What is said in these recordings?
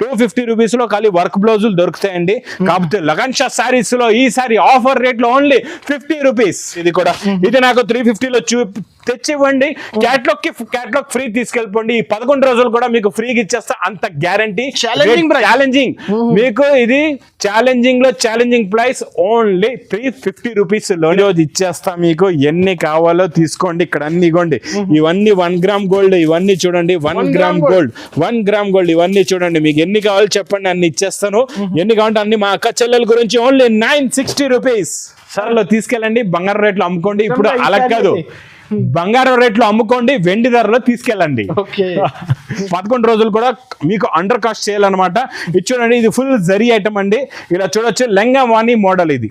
250 rupees లో ఖాళీ work బ్లౌజులు దొరుకుతాయండి. కాకపోతే లగన్ షా సారీస్ లో ఈ సారీ ఆఫర్ రేట్ లో ఓన్లీ 50 రూపీస్. ఇది కూడా ఇది నాకు 350 లో తెచ్చివ్వండి. Catalogue free తీసుకెళ్ళిపోండి. ఈ 11 రోజులు కూడా మీకు ఫ్రీగా ఇచ్చేస్తా, అంత గ్యారంటీ. ఛాలెంజింగ్ మీకు ఇది ఛాలెంజింగ్ లో ఛాలెంజింగ్ ప్రైస్ ఓన్లీ 350 రూపీస్ లో ఇచ్చేస్తా. మీకు ఎన్ని కావాలో తీసుకోండి. ఇక్కడ అన్ని ఇవ్వండి. ఇవన్నీ 1 గ్రామ్ గోల్డ్. ఇవన్నీ చూడండి 1 గ్రామ్ గోల్డ్. ఇవన్నీ చూడండి. మీకు ఎన్ని కావాలో చెప్పండి, అన్ని ఇచ్చేస్తాను. ఎన్ని కావాలంటే అన్ని. మా అక్క చెల్లెల గురించి ఓన్లీ 960 రూపీస్. సర్లో తీసుకెళ్ళండి. బంగారం రేట్లు అమ్ముకోండి. ఇప్పుడు అలా కాదు, బంగారం రేట్లో అమ్ముకోండి, వెండి ధరలో తీసుకెళ్ళండి. 11 రోజులు కూడా మీకు అండర్ కాస్ట్ చేయాలన్నమాట. ఇది చూడండి, ఇది ఫుల్ జరీ ఐటమ్ అండి. ఇలా చూడొచ్చు, లెంగా వాణి మోడల్. ఇది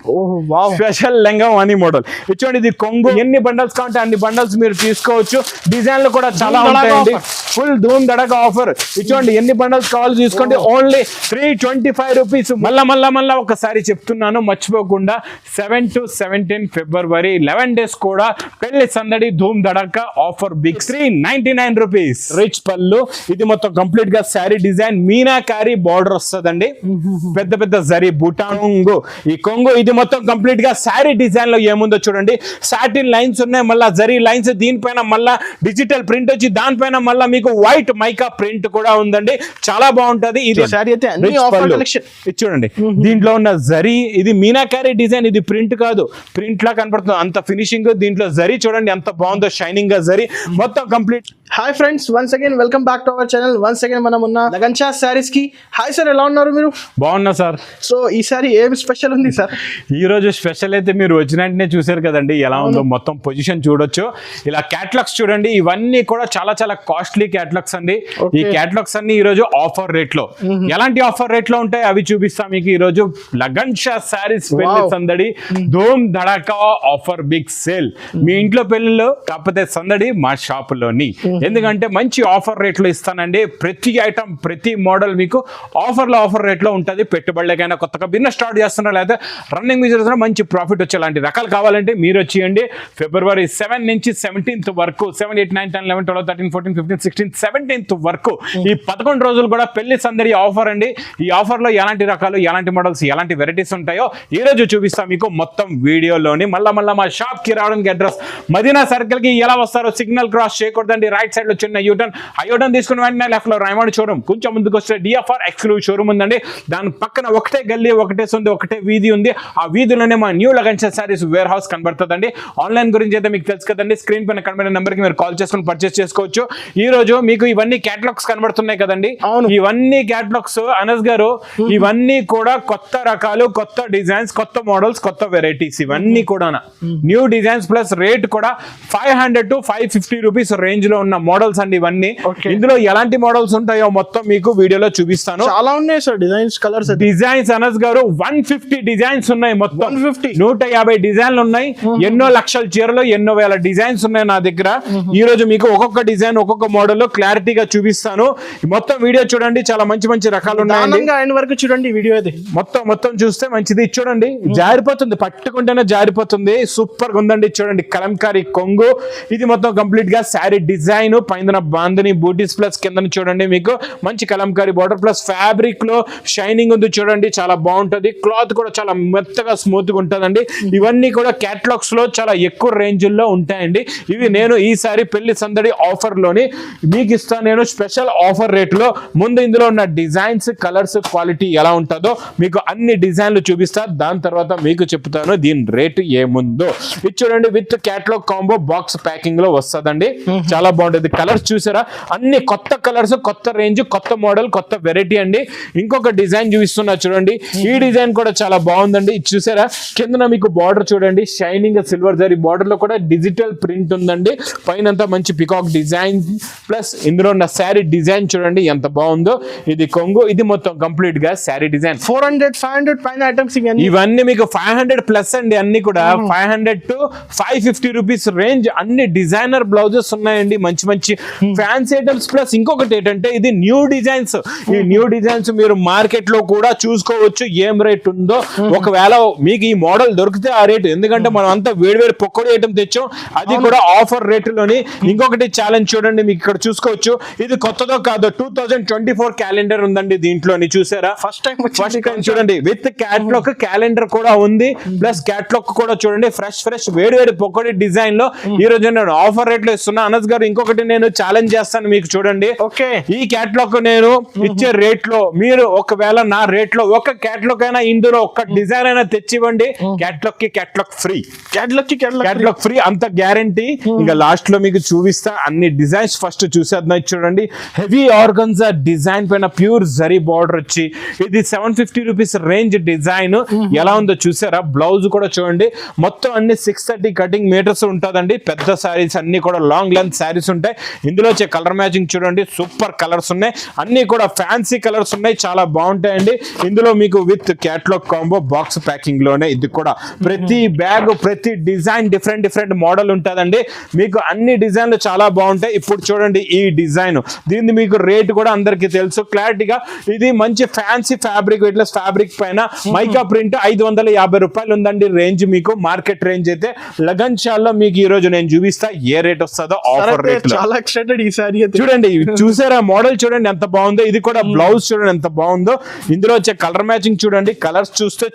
స్పెషల్ లెంగా వాణి మోడల్. ఇది చూడండి, ఇది కొంగు. ఎన్ని బండల్స్ కావాలంటే అన్ని బండల్స్ మీరు తీసుకోవచ్చు. డిజైన్లు కూడా చాలా ఉంటాయండి. ఫుల్ ధూమ్ దడక ఆఫర్. ఇది చూడండి, ఎన్ని బండల్స్ కావాలో తీసుకోండి. Only 325 rupees. మళ్ళా ఒకసారి చెప్తున్నాను మర్చిపోకుండా, 7 to 17 ఫిబ్రవరి 11 డేస్ కూడా పెళ్లి సందడి ధూమ్ దడక offer. Big 399 rupees. Rich pallu. ఇది మొత్తం కంప్లీట్ గా శారీ డిజైన్ మీనాకారి బార్డర్ వస్తుందండి. పెద్ద పెద్ద జరీ బుటాంగు. ఈ కొంగు ఇది మొత్తం కంప్లీట్ గా శారీ డిజైన్ లో ఏముందో చూడండి. సాటిన్ లైన్స్ ఉన్నాయి, మళ్ళా జరీ లైన్స్. దీనిపైన మళ్ళా డిజిటల్ ప్రింట్ వచ్చి దానిపైన మళ్ళా మీకు వైట్ మైకా ప్రింట్ కూడా ఉందండి. చాలా బాగుంటది. ఇది శారీ అయితే ఇది చూడండి, దీంట్లో ఉన్న జరీ ఇది మీనాకారి డిజైన్. ఇది ప్రింట్ కాదు, ప్రింట్ లా కనపడుతుంది అంత ఫినిషింగ్. దీంట్లో జరీ చూడండి ఎంత బాగుందో, షైనింగ్ గా జరీ మొత్తం complete. Hi friends, once again welcome back to our channel. Once again మనం ఉన్న లగన్ షా సారీస్ కి. హాయ్ సార్, ఎలా ఉన్నారు మీరు? బాగున్నా సార్. సో ఈసారి ఏం స్పెషల్ ఉంది సార్? ఈ రోజు స్పెషల్ అయితే మీరు వచ్చినట్టునే చూసారు కదండి ఎలా ఉందో. మొత్తం పొజిషన్ చూడొచ్చు. ఇలా క్యాటలాగ్స్ చూడండి. ఇవన్నీ కూడా చాలా చాలా కాస్ట్లీ క్యాటలాగ్స్ అండి. ఈ క్యాటలాగ్స్ అన్ని ఈ రోజు ఆఫర్ రేట్ లో. ఎలాంటి ఆఫర్ రేట్ లో ఉంటాయి అవి చూపిస్తాం మీకు ఈ రోజు. లగన్ షా సారీస్ పెళ్లి సందడి ధూమ్ ధడాకా ఆఫర్ బిగ్ సేల్. మీ ఇంట్లో పెళ్లిలో కాకపోతే సందడి మా షాపులోని. ఎందుకంటే మంచి ఆఫర్ రేట్లో ఇస్తానండి. ప్రతి ఐటమ్ ప్రతి మోడల్ మీకు ఆఫర్ రేట్లో ఉంటుంది. పెట్టుబడులకైనా కొత్తగా బిజినెస్ స్టార్ట్ చేస్తున్నా లేదా రన్నింగ్ బిజినెస్ మంచి ప్రాఫిట్ వచ్చేలాంటి రకాలు కావాలంటే మీరు వచ్చేయండి. ఫిబ్రవరి 7 నుంచి 17th వరకు, 7, 8, 9, 10, 11, 12, 13, 14, 15, 16, 17th వరకు ఈ 11 రోజులు కూడా పెళ్లి సందడి ఆఫర్ అండి. ఈ ఆఫర్ లో ఎలాంటి రకాలు, ఎలాంటి మోడల్స్, ఎలాంటి వెరైటీస్ ఉంటాయో ఈ రోజు చూపిస్తాం మీకు మొత్తం వీడియోలోని. మళ్ళా మా షాప్ కి రావడానికి అడ్రస్ మదీనా సర్కిల్ కి ఎలా వస్తారో సిగ్నల్ క్రాస్ చేయకూడదండి. రైట్ సైడ్ లో చిన్న యూటర్న్, ఆ యూటర్న్ తీసుకుని వెంటనే లెఫ్ట్ లో రైమండ్ షోరూమ్. కొంచెం ముందుకు వస్తే డిఎఫ్ఆర్ ఎక్స్క్లూజివ్ షోరూమ్ ఉందండి. దాని పక్కన ఒకటే గల్లీ, ఒకటే సందు, ఒకటే వీధి ఉంది. ఆ వీధిలోనే మా new Lagan Shah saris warehouse కనబడుతుందండి. ఆన్లైన్ గురించి అయితే మీకు తెలుసు కదండి. స్క్రీన్ పైన కనబడిన నెంబర్ కి మీరు కాల్ చేసుకుని పర్చేస్ చేసుకోవచ్చు. ఈ రోజు మీకు ఇవన్నీ క్యాటలాగ్స్ కనబడుతున్నాయి కదండి. ఇవన్నీ క్యాటలాగ్స్ అనస్ గారు, ఇవన్నీ కూడా కొత్త రకాలు, కొత్త డిజైన్స్, కొత్త మోడల్స్, కొత్త వెరైటీస్. ఇవన్నీ కూడా న్యూ డిజైన్స్ ప్లస్ రేట్ కూడా 500 to 550 రూపీస్ రేంజ్ లో ఉన్న మోడల్స్ అండి ఇవన్నీ. ఇందులో ఎలాంటి మోడల్స్ ఉంటాయో మొత్తం మీకు వీడియోలో చూపిస్తాను. చాలా ఉన్నాయి sir designs, colours. Designs Anas గారు 150 డిజైన్స్ ఉన్నాయి. మొత్తం 150 డిజైన్లు ఉన్నాయి. ఎన్నో లక్షల చీరలు, ఎన్నో వేల డిజైన్స్ ఉన్నాయి నా దగ్గర. ఈ రోజు మీకు ఒక్కొక్క డిజైన్, ఒక్కొక్క మోడల్ క్లారిటీగా చూపిస్తాను. మొత్తం వీడియో చూడండి. చాలా మంచి మంచి రకాలు ఉన్నాయి. వరకు చూడండి వీడియో అయితే మొత్తం చూస్తే మంచిది. చూడండి, జారిపోతుంది, పట్టుకుంటేనే జారిపోతుంది. సూపర్ గా ఉందండి. చూడండి, కలంకారీ కొంగు. ఇది మొత్తం కంప్లీట్ గా శారీ డిజైన్. పైన బాందని బూటీస్ ప్లస్ కింద చూడండి మీకు మంచి కలంకారీ బార్డర్ ప్లస్ ఫ్యాబ్రిక్ లో షైనింగ్ ఉంది. చూడండి, చాలా బాగుంటది. క్లాత్ కూడా చాలా మెత్తగా స్మూత్ గా ఉంటుందండి. ఇవన్నీ కూడా క్యాటలాగ్స్ లో చాలా ఎక్కువ రేంజ్ లో ఉంటాయండి. ఇవి నేను ఈసారి పెళ్లి సందడి ఆఫర్ లోని మీకు ఇస్తాను. నేను స్పెషల్ ఆఫర్ రేట్ లో. ముందు ఇందులో ఉన్న డిజైన్స్, కలర్స్, క్వాలిటీ ఎలా ఉంటుందో మీకు అన్ని డిజైన్లు చూపిస్తా. దాని తర్వాత మీకు చెప్తాను దీని రేటు ఏముందో. ఇది చూడండి, with catalogue combo box packing లో వస్తుందండి. చాలా బాగుంటుంది. కలర్స్ చూసారా, అన్ని కొత్త కలర్స్, కొత్త రేంజ్, కొత్త మోడల్, కొత్త వెరైటీ అండి. ఇంకొక డిజైన్ చూపిస్తున్నా చూడండి. ఈ డిజైన్ కూడా చాలా బాగుందండి. ఇది చూసారా, కింద మీకు బార్డర్ చూడండి, షైనింగ్ సిల్వర్ జరీ బార్డర్ లో కూడా డిజిటల్ ప్రింట్ ఉందండి. పైన మంచి పికాక్ డిజైన్ ప్లస్ ఇందులో ఉన్న శారీ డిజైన్ చూడండి ఎంత బాగుందో. ఇది కొంగు. ఇది మొత్తం కంప్లీట్ గా శారీ డిజైన్. 400, 500 పైన ఐటమ్స్ ఇవన్నీ మీకు 500 ప్లస్ అండి. అన్ని కూడా 500 to 550 రూపీస్ రేంజ్ రేంజ్ అన్ని డిజైనర్ బ్లౌజెస్ ఉన్నాయండి, మంచి మంచి ఫ్యాన్సీ ఐటమ్స్. ప్లస్ ఇంకొకటి ఏంటంటే ఇది న్యూ డిజైన్స్. ఈ న్యూ డిజైన్స్ మీరు మార్కెట్ లో కూడా చూసుకోవచ్చు ఏం రేట్ ఉందో. ఒకవేళ మీకు ఈ మోడల్ దొరికితే ఆ రేటు, ఎందుకంటే మనం అంతా వేడివేడి పొక్కడి ఐటమ్ తెచ్చాం, అది కూడా ఆఫర్ రేటులోని. ఇంకొకటి ఛాలెంజ్ చూడండి, మీకు ఇక్కడ చూసుకోవచ్చు, ఇది కొత్తదో కాదో 2024 క్యాలెండర్ ఉందండి దీంట్లోని, చూసారా? ఫస్ట్ టైం చూడండి, విత్ క్యాట్లాగ్ క్యాలెండర్ కూడా ఉంది. ప్లస్ క్యాట్లాగ్ కూడా చూడండి, ఫ్రెష్ వేడి పొక్కడి డిజైన్ లో ఈ రోజు నేను ఆఫర్ రేట్ లో ఇస్తున్నా. అనస్ గారు, ఇంకొకటి నేను ఛాలెంజ్ చేస్తాను మీకు, చూడండి. ఓకే, ఈ క్యాట్లాగ్ నేను ఇచ్చే రేట్ లో మీరు ఒకవేళ నా రేట్ లో ఒక క్యాట్లాగ్ అయినా ఇందులో ఒక డిజైన్ అయినా తెచ్చివ్వండి, క్యాట్లాగ్ ఫ్రీ అంత గ్యారంటీ. ఇంకా లాస్ట్ లో మీకు చూపిస్తా అన్ని డిజైన్స్. ఫస్ట్ చూసేద్దాం, చూడండి, హెవీ ఆర్గన్జా డిజైన్ పైన ప్యూర్ జరీ బార్డర్ వచ్చి ఇది 750 రూపీస్ రేంజ్ డిజైన్. ఎలా ఉందో చూసారా? బ్లౌజ్ కూడా చూడండి, మొత్తం అన్ని 630 కటింగ్ మీటర్స్ ఉంటుందండి. పెద్ద శారీస్ అన్ని కూడా లాంగ్ లెంత్ శారీస్ ఉంటాయి. ఇందులో వచ్చే కలర్ మ్యాచింగ్ చూడండి, సూపర్ కలర్స్ ఉన్నాయి, అన్ని కూడా ఫ్యాన్సీ కలర్స్ ఉన్నాయి, చాలా బాగుంటాయండి. ఇందులో మీకు with catalogue combo box packing లోనే. ఇది కూడా ప్రతి బ్యాగ్ ప్రతి డిజైన్ డిఫరెంట్ మోడల్ ఉంటుందండి. మీకు అన్ని డిజైన్లు చాలా బాగుంటాయి. ఇప్పుడు చూడండి ఈ డిజైన్, దీన్ని మీకు రేట్ కూడా అందరికి తెలుసు క్లారిటీగా. ఇది మంచి ఫ్యాన్సీ ఫ్యాబ్రిక్, వెయిట్లెస్ ఫ్యాబ్రిక్ పైన మైకా ప్రింట్ 550 రూపాయలు ఉందండి రేంజ్. మీకు మార్కెట్ రేంజ్ అయితే లగన్ షాల్లో మీకు ఈ రోజు నేను చూపిస్తా ఏ రేట్ వస్తుందో ఆఫర్ రేట్ లో. చాలా ఎక్సైటెడ్ ఈ సారీ చూడండి, చూసారా మోడల్ చూడండి ఎంత బాగుందో. ఇది కూడా బ్లౌజ్ చూడండి ఎంత బాగుందో. ఇందులో వచ్చే కలర్ మ్యాచింగ్ చూడండి, కలర్స్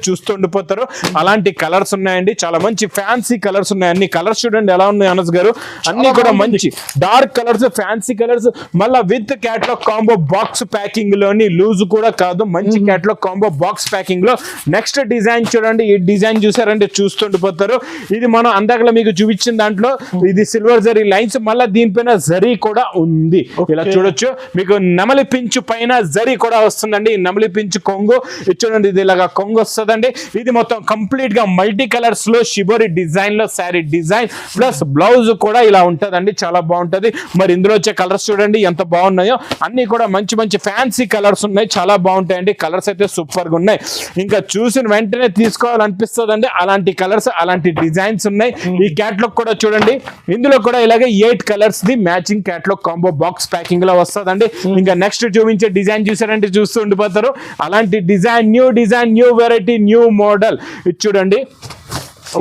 చూస్తూ ఉండిపోతారు, అలాంటి కలర్స్ ఉన్నాయండి. చాలా మంచి ఫ్యాన్సీ కలర్స్ ఉన్నాయి. అన్ని కలర్స్ చూడండి ఎలా ఉన్నాయి అనస్ గారు, అన్ని కూడా మంచి డార్క్ కలర్స్, ఫ్యాన్సీ కలర్స్. మళ్ళా with catalogue combo box packing లోని, లూజ్ కూడా కాదు, మంచి క్యాట్లాగ్ కాంబో బాక్స్ ప్యాకింగ్ లో. నెక్స్ట్ డిజైన్ చూడండి, ఈ డిజైన్ చూసారంటే చూస్తుండిపోతారు. ఇది మనం అందాకలా మీకు చూపించిన దాంట్లో ఇది సిల్వర్ జరీ లైన్స్, మళ్ళీ దీనిపైన జరీ కూడా ఉంది. ఇలా చూడొచ్చు, మీకు నెమలి పించు పైన జరీ కూడా వస్తుందండి. నెమలి పించు కొంగు చూడండి, ఇది ఇలాగా కొంగు వస్తుందండి. ఇది మొత్తం కంప్లీట్ గా మల్టీ కలర్స్ లో షిబోరి డిజైన్ లో శారీ డిజైన్, ప్లస్ బ్లౌజ్ కూడా ఇలా ఉంటదండి, చాలా బాగుంటది. మరి ఇందులో వచ్చే కలర్స్ చూడండి ఎంత బాగున్నాయో, అన్ని కూడా మంచి ఫ్యాన్సీ కలర్స్ ఉన్నాయి, చాలా బాగుంటాయండి. కలర్స్ అయితే సూపర్ గా ఉన్నాయి, ఇంకా చూసిన వెంటనే తీసుకోవాలనిపిస్తుంది. అలాంటి కలర్స్, అలాంటి డిజైన్స్ ఉన్నాయి. ఈ క్యాట్లాగ్ కూడా చూడండి, ఇందులో కూడా ఇలాగే 8 colours the matching catalogue combo box packing లో వస్తుందండి. ఇంకా నెక్స్ట్ చూపించే డిజైన్ చూసారంటే చూస్తూ ఉండిపోతారు. అలాంటి design, new variety, new model. ఇది చూడండి,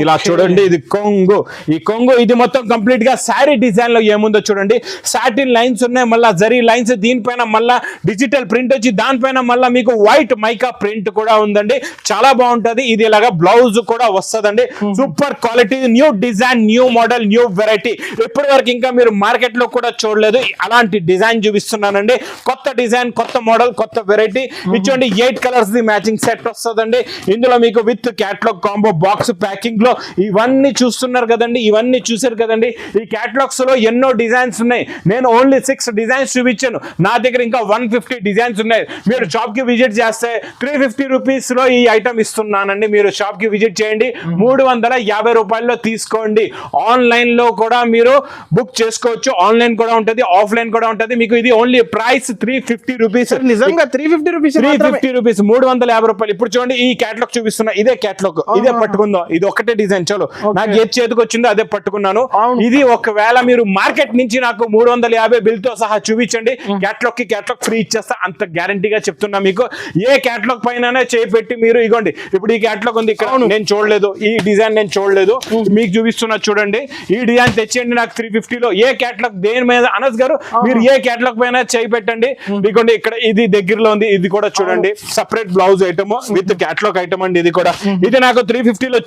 ఇలా చూడండి, ఇది కొంగు. ఈ కొంగు ఇది మొత్తం కంప్లీట్ గా శారీ డిజైన్ లో ఏముందో చూడండి. సాటిన్ లైన్స్ ఉన్నాయి, మళ్ళా జరీ లైన్స్, దీనిపైన మళ్ళా డిజిటల్ ప్రింట్ వచ్చి దానిపైన మళ్ళా మీకు వైట్ మైకా ప్రింట్ కూడా ఉందండి, చాలా బాగుంటది. ఇది ఇలాగా బ్లౌజ్ కూడా వస్తుందండి. Super quality, new design, new model, new variety. ఇప్పటి వరకు ఇంకా మీరు మార్కెట్ లో కూడా చూడలేదు అలాంటి డిజైన్ చూపిస్తున్నానండి. కొత్త డిజైన్, కొత్త మోడల్, కొత్త వెరైటీ. ఇచ్చండి 8 కలర్స్ ది మ్యాచింగ్ సెట్ వస్తుందండి. ఇందులో మీకు with catalogue combo box packing లో ఇవన్నీ చూస్తున్నారు కదండి, ఇవన్నీ చూసారు కదండి. ఈ క్యాటలాగ్స్ లో ఎన్నో డిజైన్స్ ఉన్నాయి. నేను ఓన్లీ 6 డిజైన్స్ చూపించాను, నా దగ్గర ఇంకా 150 డిజైన్స్ ఉన్నాయి. మీరు షాప్ కి విజిట్ చేస్తే 350 రూపీస్ లో ఈ ఐటమ్ ఇస్తున్నానండి. మీరు షాప్ కి విజిట్ చేయండి, 350 రూపాయల్లో తీసుకోండి. ఆన్లైన్ లో కూడా మీరు బుక్ చేసుకోవచ్చు, ఆన్లైన్ కూడా ఉంటది, ఆఫ్లైన్ కూడా ఉంటది. మీకు ఇది ఓన్లీ ప్రైస్ 350 రూపీస్. నిజంగా 350 రూపీస్, 350 రూపీస్, 350 రూపాయలు. ఇప్పుడు చూడండి ఈ క్యాటలాగ్ చూపిస్తున్నా, ఇదే క్యాటలాగ్, ఇదే పట్టుకుందాం. ఇది ఒకటే డిజైన్, చలో నాకు ఏది చేతికి వచ్చిందో అదే పట్టుకున్నాను. ఇది ఒకవేళ మీరు మార్కెట్ నుంచి నాకు 350 బిల్ తో సహా చూపించండి, క్యాటలాగ్ కి క్యాటలాగ్ ఫ్రీ ఇచ్చేస్తా, అంత గ్యారంటీగా చెప్తున్నా మీకు. ఏ క్యాటలాగ్ పైన చేపెట్టి మీరు ఇగోండి, ఇప్పుడు ఈ క్యాటలాగ్ ఉంది ఇక్కడ, నేను చూడలేదు, ఈ డిజైన్ నేను చూడలేదు, మీకు చూపిస్తున్నా చూడండి. ఈ డిజైన్ తెచ్చేయండి నాకు 350 లో. ఏ క్యాటలాగ్ దేని మీద అనస్ గారు మీరు ఏ క్యాటలాగ్ పైన చేయి పెట్టండి. ఇదిగోండి ఇక్కడ ఇది దగ్గరలో ఉంది, ఇది కూడా చూడండి, separate blouse item with catalogue item అండి. ఇది కూడా ఇది నాకు 350 లో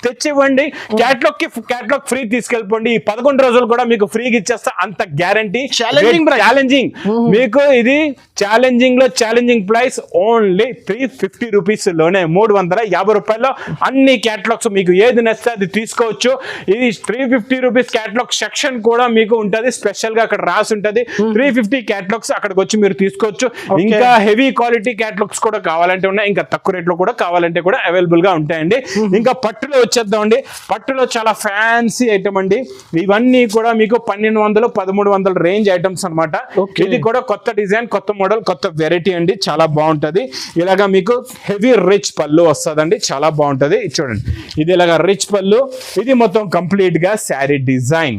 తెచ్చివ్వండి, క్యాటలాగ్ ఫ్రీ తీసుకెళ్ళిపోండి. ఈ 11 రోజులు కూడా మీకు ఫ్రీగా ఇచ్చేస్తా, అంత గ్యారంటీ. ఛాలెంజింగ్ మీకు ఇది ఛాలెంజింగ్ లో ఛాలెంజింగ్ ప్రైస్ ఓన్లీ 350 రూపీస్ లోనే, 350 రూపాయల్లో అన్ని క్యాటలాగ్స్ మీకు ఏది నచ్చితే అది తీసుకోవచ్చు. ఇది 350 రూపీస్ క్యాటలాగ్ సెక్షన్ కూడా మీకు ఉంటది, స్పెషల్ గా అక్కడ రాసి ఉంటది. 350 క్యాటలాగ్స్ అక్కడికి వచ్చి మీరు తీసుకోవచ్చు. ఇంకా హెవీ క్వాలిటీ క్యాటలాగ్స్ కూడా కావాలంటే ఉన్నాయి, ఇంకా తక్కువ రేట్ లో కూడా కావాలంటే కూడా అవైలబుల్ గా ఉంటాయండి. ఇంకా పట్టులో వచ్చేద్దామండి. పట్టులో చాలా ఫ్యాన్సీ ఐటమ్ అండి. ఇవన్నీ కూడా మీకు 1200-1300 రేంజ్ ఐటమ్స్ అన్నమాట. ఇది కూడా కొత్త డిజైన్, కొత్త మోడల్, కొత్త వెరైటీ అండి. చాలా బాగుంటది. ఇలాగా మీకు హెవీ రిచ్ పళ్ళు వస్తుందండి. చాలా బాగుంటది. చూడండి, ఇది ఇలాగా రిచ్ పళ్ళు. ఇది మొత్తం కంప్లీట్ గా శారీ డిజైన్.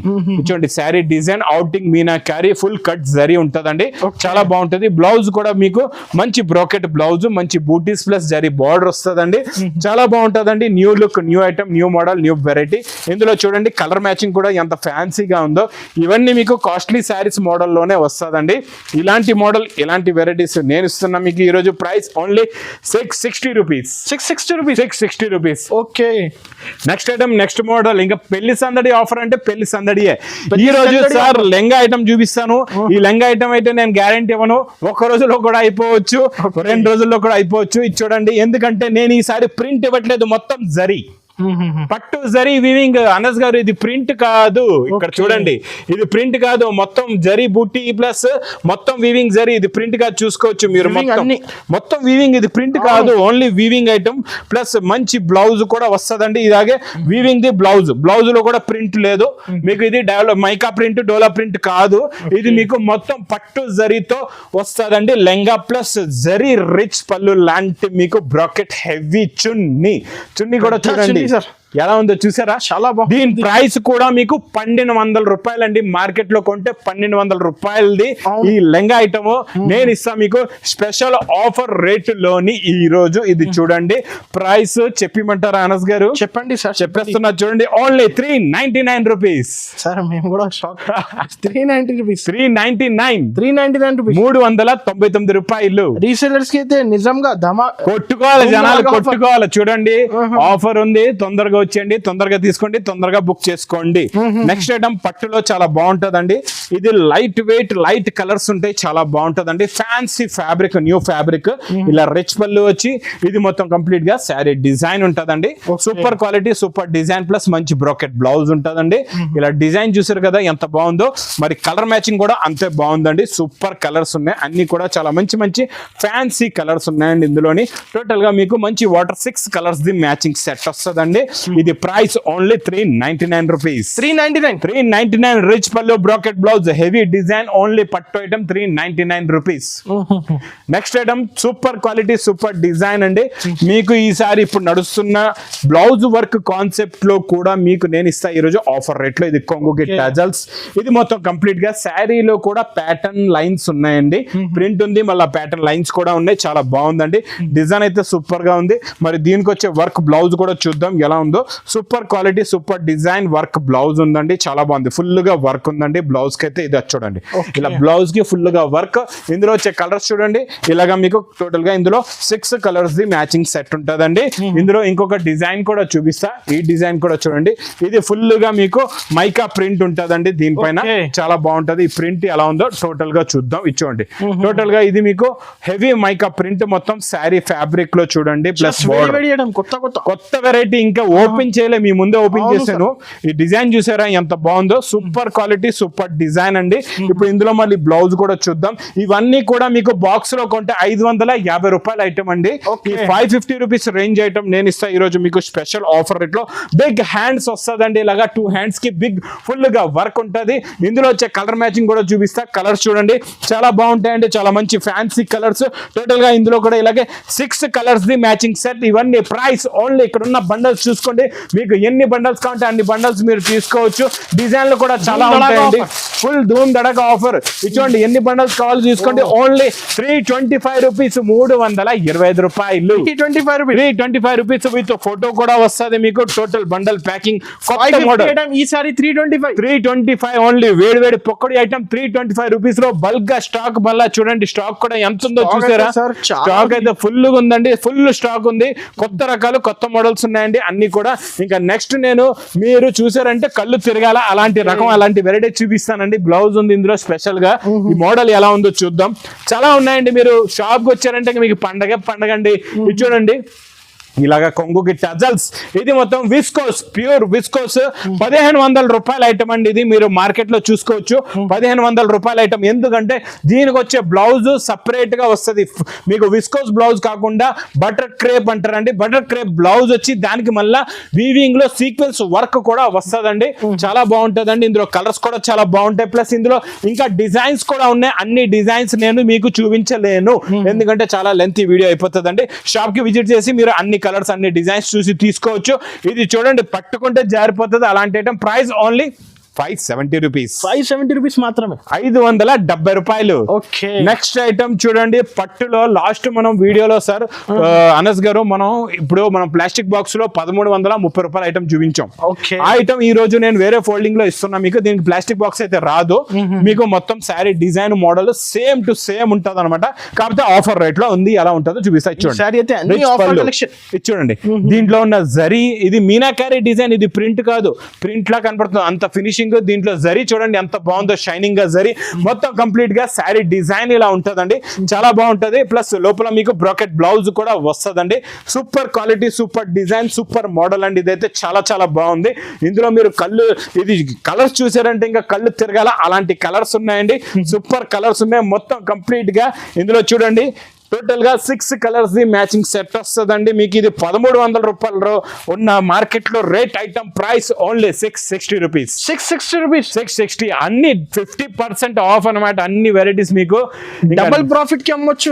చూడండి, sari design outing Meena carry full cut zari ఉంటదండి. చాలా బాగుంటది. బ్లౌజ్ కూడా మీకు మంచి బ్రోకెట్ బ్లౌజ్, మంచి బూటీస్ ప్లస్ జరీ బార్డర్ వస్తుందండి. చాలా బాగుంటదండి. New look, new item, new model, new variety. ఇందులో చూడండి కలర్ మ్యాచింగ్ కూడా ఎంత ఫ్యాన్సీగా ఉందో. ఇవన్నీ మీకు కాస్ట్లీ శారీస్ మోడల్ లోనే వస్తుందండి. ఇలాంటి మోడల్, ఇలాంటి వెరైటీస్ నేను ఇస్తున్నా మీకు ఈ రోజు price only 660 rupees. 660 rupees. Okay, next item, next model. ఇంకా పెళ్లి సందడి ఆఫర్ అంటే పెళ్లి సందడియే. ఈ రోజు సార్ లెంగా ఐటమ్ చూపిస్తాను. ఈ లెంగా ఐటమ్ అయితే నేను గ్యారంటీ ఇవ్వను. ఒక రోజులో కూడా అయిపోవచ్చు, 2 రోజుల్లో కూడా అయిపోవచ్చు. ఇది చూడండి, ఎందుకంటే నేను ఈసారి ప్రింట్ ఇవ్వట్లేదు, మొత్తం జరీ పట్టు జరీ వీవింగ్. అనస్ గారు, ఇది ప్రింట్ కాదు. ఇక్కడ చూడండి, ఇది ప్రింట్ కాదు, మొత్తం జరీ బూటీ ప్లస్ మొత్తం వీవింగ్ జరీ. ఇది ప్రింట్ కాదు, చూసుకోవచ్చు మీరు. మొత్తం వీవింగ్, ఇది ప్రింట్ కాదు, ఓన్లీ వీవింగ్ ఐటమ్ ప్లస్ మంచి బ్లౌజ్ కూడా వస్తుందండి. ఇలాగే వీవింగ్ ది బ్లౌజ్, బ్లౌజ్ లో కూడా ప్రింట్ లేదు మీకు. ఇది మైకా ప్రింట్, డోలా ప్రింట్ కాదు. ఇది మీకు మొత్తం పట్టు జరీతో వస్తుందండి. లెంగా ప్లస్ జరీ రిచ్ పళ్ళు లాంటి మీకు బ్రాకెట్ హెవీ చున్నీ. చున్నీ కూడా చూడండి ఎలా ఉందో చూసారా. చాలా బాగుంది. దీని ప్రైస్ కూడా మీకు 1200 రూపాయలండి. మార్కెట్ లో కొంటే 1200 రూపాయలది ఈ లెంగా ఐటమ్ నేను ఇస్తా మీకు స్పెషల్ ఆఫర్ రేటులోని ఈ రోజు. ఇది చూడండి, ప్రైస్ చెప్పమంటారా అనస్ గారు? చెప్పండి సార్. చెప్పేస్తున్నా చూడండి, ఓన్లీ 399 రూపీస్. సార్ మేము కూడా షాక్. 390 రూపీస్. 399 రూపీస్, 399 రూపాయలు. రీసెలర్స్ కి అయితే నిజంగా కొట్టుకోవాలి, జనాలు కొట్టుకోవాలి. చూడండి, ఆఫర్ ఉంది. తొందరగా వచ్చేయండి, తొందరగా తీసుకోండి, తొందరగా బుక్ చేసుకోండి. నెక్స్ట్ ఐటమ్ పట్టులో చాలా బాగుంటదండి. ఇది లైట్ వెయిట్, లైట్ కలర్స్ ఉంటాయి, చాలా బాగుంటదండి. Fancy fabric, new fabric. ఇలా రిచ్ పళ్ళు వచ్చి ఇది మొత్తం కంప్లీట్ గా శారీ డిజైన్ ఉంటదండి. Super quality, super design plus మంచి బ్రోకెట్ బ్లౌజ్ ఉంటదండి. ఇలా డిజైన్ చూసారు కదా ఎంత బాగుందో. మరి కలర్ మ్యాచింగ్ కూడా అంతే బాగుందండి. సూపర్ కలర్స్ ఉన్నాయి, అన్ని కూడా చాలా మంచి మంచి ఫ్యాన్సీ కలర్స్ ఉన్నాయండి. ఇందులోని టోటల్ గా మీకు మంచి water 6 colours the matching set వస్తుందండి. ఇది ప్రైస్ ఓన్లీ 399 రూపీస్. 399 రిచ్ పళ్ళు, bracket blouse, heavy design, only పట్టు item 399 rupees. Next item super quality, super design అండి. మీకు ఈసారి ఇప్పుడు నడుస్తున్న బ్లౌజ్ వర్క్ కాన్సెప్ట్ లో కూడా మీకు నేను ఇస్తా ఈ రోజు ఆఫర్ రేట్ లో. ఇది కొంగుకి టజల్స్. ఇది మొత్తం కంప్లీట్ గా శారీలో కూడా ప్యాటర్న్ లైన్స్ ఉన్నాయండి. ప్రింట్ ఉంది, మళ్ళీ ప్యాటర్న్ లైన్స్ కూడా ఉన్నాయి. చాలా బాగుందండి. డిజైన్ అయితే సూపర్ గా ఉంది. మరి దీనికి వచ్చే వర్క్ బ్లౌజ్ కూడా చూద్దాం ఎలా ఉందో. Super quality, super design work blouse ఉందండి. చాలా బాగుంది, ఫుల్ గా వర్క్ ఉందండి బ్లౌజ్ కి అయితే. ఇది చూడండి, ఇలా బ్లౌజ్ కి ఫుల్ గా వర్క్. ఇందులో వచ్చే కలర్స్ చూడండి, ఇలాగా మీకు టోటల్ గా ఇందులో 6 కలర్స్ ది మ్యాచింగ్ సెట్ ఉంటదండి. ఇందులో ఇంకొక డిజైన్ కూడా చూపిస్తా. ఈ డిజైన్ కూడా చూడండి, ఇది ఫుల్ గా మీకు మైకా ప్రింట్ ఉంటదండి దీనిపైన. చాలా బాగుంటది. ఈ ప్రింట్ ఎలా ఉందో టోటల్ గా చూద్దాం. ఇది చూడండి, టోటల్ గా ఇది మీకు హెవీ మైకా ప్రింట్ మొత్తం శారీ ఫ్యాబ్రిక్ లో చూడండి. ప్లస్ కొత్త వెరైటీ, ఇంకా ఓపెన్ చేయలే, మీ ముందే ఓపెన్ చేశాను. ఈ డిజైన్ చూసారా ఎంత బాగుందో. సూపర్ క్వాలిటీ, సూపర్ డిజైన్ అండి. ఇప్పుడు ఇందులో మళ్ళీ బ్లౌజ్ కూడా చూద్దాం. ఇవన్నీ కూడా మీకు బాక్స్ లో కొంటే 550 రూపాయల ఐటమ్ అండి. ఈ 550 రూపీస్ రేంజ్ ఐటమ్ నేను ఇస్తా ఈ రోజు మీకు స్పెషల్ ఆఫర్ రేట్ లో. బిగ్ హ్యాండ్స్ వస్తుందండి. ఇలాగా 2 హ్యాండ్స్ కి బిగ్ ఫుల్ గా వర్క్ ఉంటది. ఇందులో వచ్చే కలర్ మ్యాచింగ్ కూడా చూపిస్తా. కలర్స్ చూడండి చాలా బాగుంటాయండి, చాలా మంచి ఫ్యాన్సీ కలర్స్. టోటల్ గా ఇందులో కూడా ఇలాగే 6 కలర్స్ ది మ్యాచింగ్ సెట్. ఇవన్నీ ప్రైస్ ఓన్లీ, ఇక్కడ ఉన్న బండల్స్ చూసుకోండి, మీకు ఎన్ని బండల్స్ కావాలంటే అన్ని బండల్స్ మీరు తీసుకోవచ్చు. డిజైన్లు కూడా చాలా ఉంటాయండి. ఫుల్ ధూమ్ దడక ఆఫర్. ఇచ్చోండి, ఎన్ని బండల్స్ కావాలో చూసుకోండి. ఓన్లీ 325 రూపీస్, 325 రూపాయలు. 325 రూపీస్ విత్ ఫోటో కూడా వస్తుంది మీకు. Total bundle packing. కొత్త మోడల్ ఈసారి 325 ఓన్లీ. వేడి వేడి పొక్కడి ఐటమ్ 325 రూపీస్ లో బల్క్ గా స్టాక్. మళ్ళా చూడండి స్టాక్ కూడా ఎంత ఉందో చూసారా. స్టాక్ అయితే ఫుల్ ఉందండి, ఫుల్ స్టాక్ ఉంది. కొత్త రకాలు, కొత్త మోడల్స్ ఉన్నాయండి అన్ని కూడా. ఇంకా నెక్స్ట్ నేను మీరు చూసారంటే కళ్ళు తిరగాల అలాంటి రకం, అలాంటి వెరైటీ చూపిస్తానండి. బ్లౌజ్ ఉంది ఇందులో స్పెషల్ గా. ఈ మోడల్ ఎలా ఉందో చూద్దాం. చాలా ఉన్నాయండి. మీరు షాప్ కి వచ్చారంటే మీకు పండగ అండి. ఇది చూడండి, ఇలాగా కొంగుకి టజల్స్, ఇది మొత్తం విస్కోస్, ప్యూర్ విస్కోస్. 1500 రూపాయల ఐటమ్ అండి ఇది. మీరు మార్కెట్ లో చూసుకోవచ్చు 1500 రూపాయల ఐటమ్. ఎందుకంటే దీనికి వచ్చే బ్లౌజ్ సపరేట్ గా వస్తుంది. మీకు విస్కోస్ బ్లౌజ్ కాకుండా బటర్ క్రేప్ అంటారండి. బటర్ క్రేప్ బ్లౌజ్ వచ్చి దానికి మళ్ళా వీవింగ్ లో సీక్వెన్స్ వర్క్ కూడా వస్తుందండి. చాలా బాగుంటుందండి. ఇందులో కలర్స్ కూడా చాలా బాగుంటాయి. ప్లస్ ఇందులో ఇంకా డిజైన్స్ కూడా ఉన్నాయి. అన్ని డిజైన్స్ నేను మీకు చూపించలేను, ఎందుకంటే చాలా లెంతీ వీడియో అయిపోతుందండి. షాప్ కి విజిట్ చేసి మీరు అన్ని కలర్స్ అన్ని డిజైన్స్ చూసి తీసుకోవచ్చు. ఇది చూడండి, పట్టుకుంటే జారిపోతుంది అలాంటి item. Price only 570 rupees. 570 rupees మాత్రమే, 570 రూపాయలు. ఓకే. నెక్స్ట్ ఐటమ్ చూడండి, పట్టులో లాస్ట్ మనం వీడియోలో సార్ అనస్ గారు మనం ప్లాస్టిక్ బాక్స్ లో 1330 రూపాయల ఐటమ్ చూపించాం. ఓకే. ఆ ఐటమ్ ఈ రోజు నేను వేరే ఫోల్డింగ్ లో ఇస్తున్నా మీకు. దీనికి ప్లాస్టిక్ బాక్స్ అయితే రాదు. మీకు మొత్తం sari design model same to same ఉంటది అనమాట. కాకపోతే ఆఫర్ రేట్ లో ఉంది. ఎలా ఉంటుందో చూపిస్తా. శారీ అయితే అన్ని ఆఫర్ కలెక్షన్. ఇది చూడండి, దీంట్లో ఉన్న జరీ, ఇది మీనాకారి డిజైన్. ఇది ప్రింట్ కాదు, ప్రింట్ లా కనపడుతుంది అంత ఫినిషింగ్. దీంట్లో జరీ చూడండి ఎంత బాగుందో, షైనింగ్ గా జరీ. మొత్తం కంప్లీట్ గా శారీ డిజైన్ ఇలా ఉంటదండి. చాలా బాగుంటది. ప్లస్ లోపల మీకు బ్రాకెట్ బ్లౌజ్ కూడా వస్తదండి. Super quality, super design, super model అండి. ఇదైతే చాలా చాలా బాగుంది. ఇందులో మీరు ఇది కలర్స్ చూసారంటే ఇంకా కళ్ళు తిరగాల, అలాంటి కలర్స్ ఉన్నాయండి. సూపర్ కలర్స్ ఉన్నాయి. మొత్తం కంప్లీట్ గా ఇందులో చూడండి టోటల్ గా 6 కలర్స్ ది మ్యాచింగ్ సెట్ వస్తుందండి. మీకు ఇది 1300 రూపాయలు ఉన్న మార్కెట్ లో rate item. Price only 660 rupees. 660 rupees, 660. అన్ని 50% ఆఫ్ అనమాట. అన్ని వెరైటీస్ మీకు డబుల్ ప్రాఫిట్ కి అమ్మొచ్చు.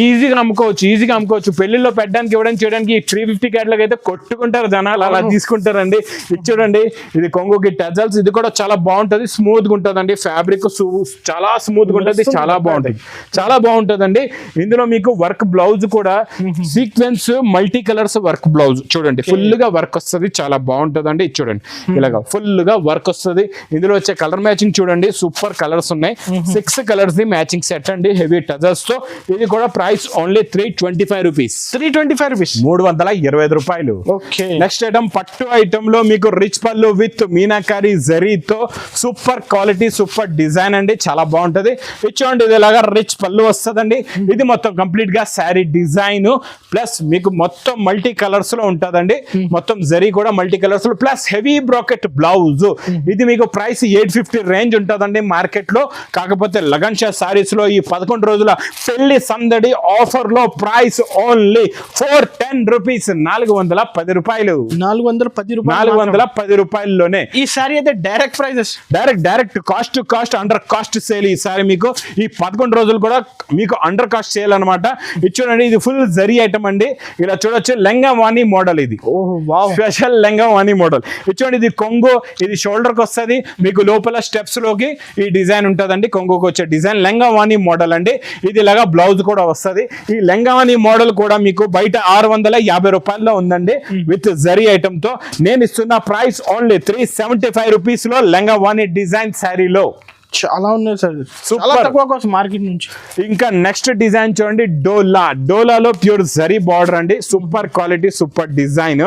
ఈజీగా అమ్ముకోవచ్చు. పెళ్లిలో పెట్టడానికి ఇవ్వడానికి చేయడానికి 350 క్యాట్లాగ్ అయితే కొట్టుకుంటారు జనాలు, అలా తీసుకుంటారండి. ఇది చూడండి, ఇది కొంగుకి టజల్స్. ఇది కూడా చాలా బాగుంటది, స్మూత్ గా ఉంటదండి. ఫ్యాబ్రిక్ చాలా స్మూత్ గా ఉంటది, చాలా బాగుంటదండి. ఇందులో మీకు వర్క్ బ్లౌజ్ కూడా sequence multi colours work blouse చూడండి. ఫుల్ గా వర్క్ వస్తుంది, చాలా బాగుంటదండి. ఇది చూడండి, ఇలాగా ఫుల్ గా వర్క్ వస్తుంది. ఇందులో వచ్చే కలర్ మ్యాచింగ్ చూడండి, సూపర్ కలర్స్ ఉన్నాయి. 6 కలర్స్ ది మ్యాచింగ్ సెట్ అండి, హెవీ టజల్స్ తో. ఇది కూడా ప్రైస్ ఓన్లీ 325 రూపీస్. 325 రూపీస్, 325 రూపాయలు. ఓకే. నెక్స్ట్ ఐటమ్, పట్టు ఐటమ్ లో మీకు రిచ్ పళ్ళు విత్ మీనాకారి జరీతో సూపర్ క్వాలిటీ, సూపర్ డిజైన్ అండి. చాలా బాగుంటది. ఇది చూడండి, ఇది ఇలాగా రిచ్ పళ్ళు వస్తుందండి. ఇది మొత్తం కంప్లీట్ గా శారీ డిజైన్ ప్లస్ మీకు మొత్తం మల్టీ కలర్స్ లో ఉంటదండి. మొత్తం జరీ కూడా మల్టీ కలర్స్ లో ప్లస్ హెవీ బ్రాకెట్ బ్లౌజ్. ఇది మీకు ప్రైస్ 850 రేంజ్ ఉంటదండి మార్కెట్ లో. కాకపోతే లగన్ షా సారీస్ లో ఈ 11 రోజుల పెళ్లి సందడి ఆఫర్ లో ప్రైస్ ఓన్లీ 410 రూపీస్. 410 రూపాయలు. 410 రూపాయల్లోనే ఈ సారీ అయితే direct prices, direct cost to cost, under cost sale. ఈ సారీ మీకు ఈ 11 రోజులు కూడా మీకు అండర్ కాస్ట్ సేల్ అనమాట. ఇది చూడండి, ఇది ఫుల్ జరీ ఐటమ్ అండి. ఇలా చూడొచ్చు, లెంగా వాణి మోడల్. ఇది స్పెషల్ లెంగా వాణి మోడల్. ఇది చూడండి, ఇది కొంగు, ఇది షోల్డర్ కి వస్తుంది. మీకు లోపల స్టెప్స్ లోకి ఈ డిజైన్ ఉంటదండి. కొంగుకి వచ్చే డిజైన్ లెంగా వాణి మోడల్ అండి. ఇది ఇలాగా బ్లౌజ్ కూడా వస్తుంది. ఈ లెంగా వాణి మోడల్ కూడా మీకు బయట 650 రూపాయల్లో ఉందండి విత్ జరీ ఐటమ్ తో. నేను ఇస్తున్న ప్రైస్ ఓన్లీ 375 రూపీస్ లో లెంగా వాణి డిజైన్ శారీలో. చాలా ఉన్నాయి సార్, చాలా తక్కువ కాస్ట్ మార్కెట్ నుంచి. ఇంకా నెక్స్ట్ డిజైన్ చూడంండి, డోలాలో ప్యూర్ జరీ బార్డర్ అండి. Super quality, super design.